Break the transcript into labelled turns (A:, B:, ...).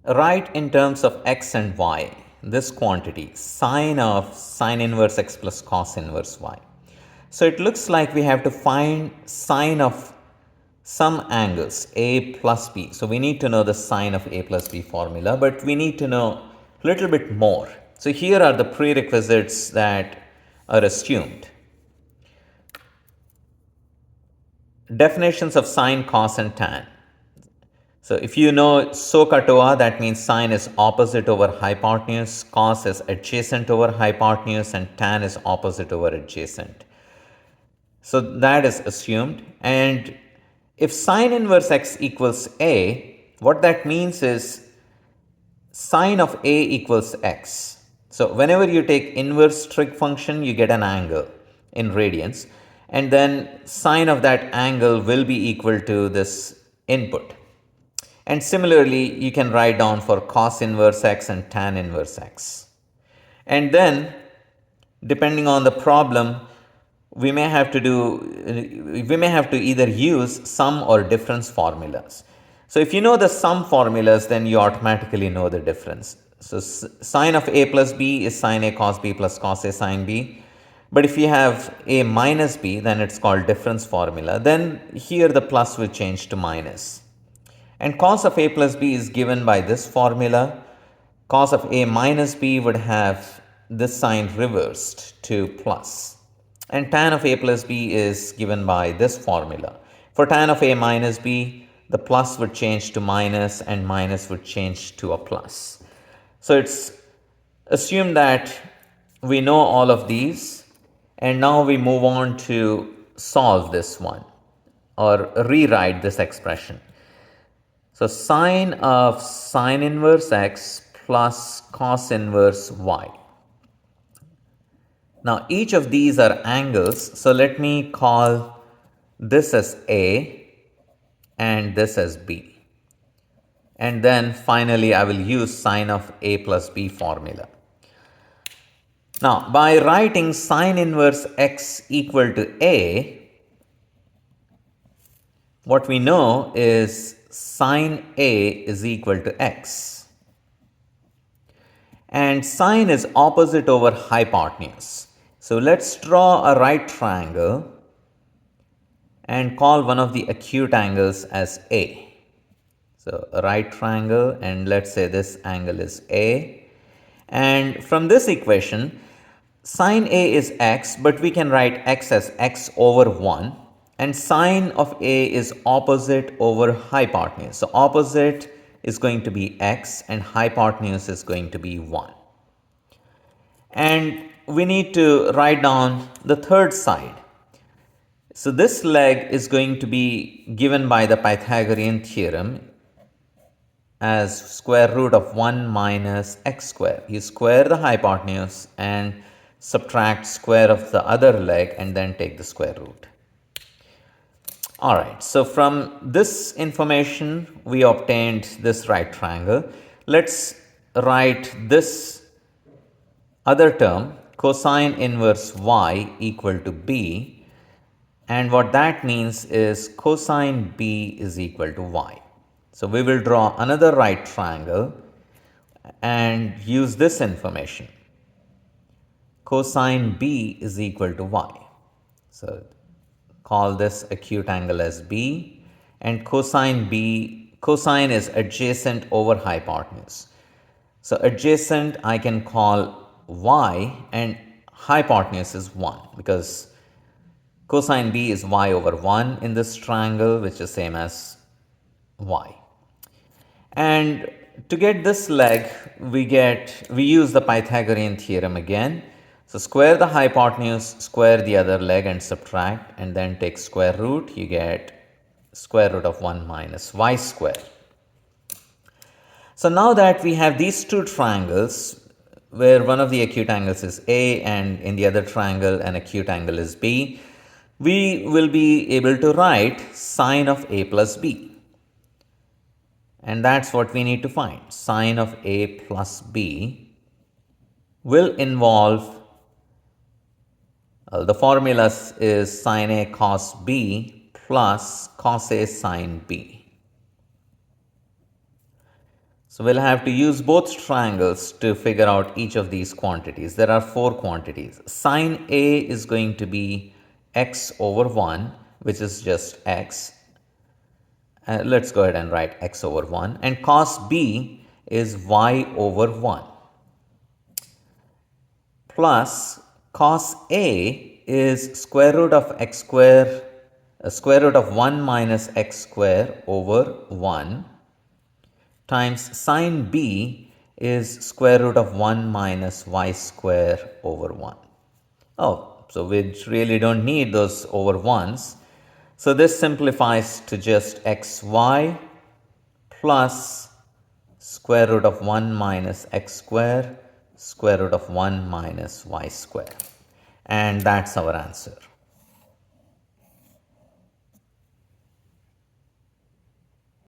A: write in terms of x and y this quantity sine of sine inverse x plus cos inverse y. So it looks like we have to find sine of some angles a plus b. So we need to know the sine of a plus b formula, but we need to know a little bit more. So here are the prerequisites that are assumed. Definitions of sine, cos, and tan. So if you know SOHCAHTOA, that means sine is opposite over hypotenuse, cos is adjacent over hypotenuse, and tan is opposite over adjacent. So that is assumed. And if sine inverse x equals a, what that means is sine of a equals x. So whenever you take inverse trig function, you get an angle in radians. And then sine of that angle will be equal to this input. And similarly, you can write down for cos inverse x and tan inverse x. And then, depending on the problem, we may have to either use sum or difference formulas. So if you know the sum formulas, then you automatically know the difference. So sine of a plus b is sine a cos b plus cos a sine b. But if you have a minus b, then it's called difference formula. Then here the plus will change to minus. And cos of a plus b is given by this formula. Cos of a minus b would have this sign reversed to plus. And tan of a plus b is given by this formula. For tan of a minus b, the plus would change to minus and minus would change to a plus. So it's assumed that we know all of these, and now we move on to solve this one or rewrite this expression. So sine of sine inverse x plus cos inverse y. Now each of these are angles, so let me call this as A and this as B. And then finally I will use sine of A plus B formula. Now by writing sine inverse x equal to A, what we know is sine A is equal to x. And sine is opposite over hypotenuse. So let's draw a right triangle and call one of the acute angles as A. So a right triangle, and let's say this angle is A. And from this equation, sine A is x, but we can write x as x over 1. And sine of A is opposite over hypotenuse. So opposite is going to be x and hypotenuse is going to be 1. And we need to write down the third side. So this leg is going to be given by the Pythagorean theorem as square root of 1 minus x square. You square the hypotenuse and subtract square of the other leg and then take the square root. Alright, so from this information we obtained this right triangle. Let's write this other term, cosine inverse y equal to b, and what that means is cosine b is equal to y. So we will draw another right triangle and use this information. Cosine b is equal to y. So call this acute angle as b, and cosine is adjacent over hypotenuse. So adjacent I can call y and hypotenuse is 1 because cosine b is y over 1 in this triangle, which is same as y. And to get this leg, we use the Pythagorean theorem again. So square the hypotenuse, square the other leg and subtract, and then take square root. You get square root of 1 minus y square. So now that we have these two triangles where one of the acute angles is A and in the other triangle an acute angle is B, we will be able to write sine of A plus B. And that's what we need to find. Sine of A plus B will involve, the formula is sine A cos B plus cos A sine B. So we'll have to use both triangles to figure out each of these quantities. There are four quantities. Sine A is going to be x over 1, which is just x. Let's go ahead and write x over 1. And cos B is y over 1. Plus cos A is square root of x square, square root of 1 minus x square over 1 times sine B is square root of 1 minus y square over 1. Oh, so we really don't need those over 1s. So this simplifies to just xy plus square root of 1 minus x square, square root of 1 minus y square. And that's our answer.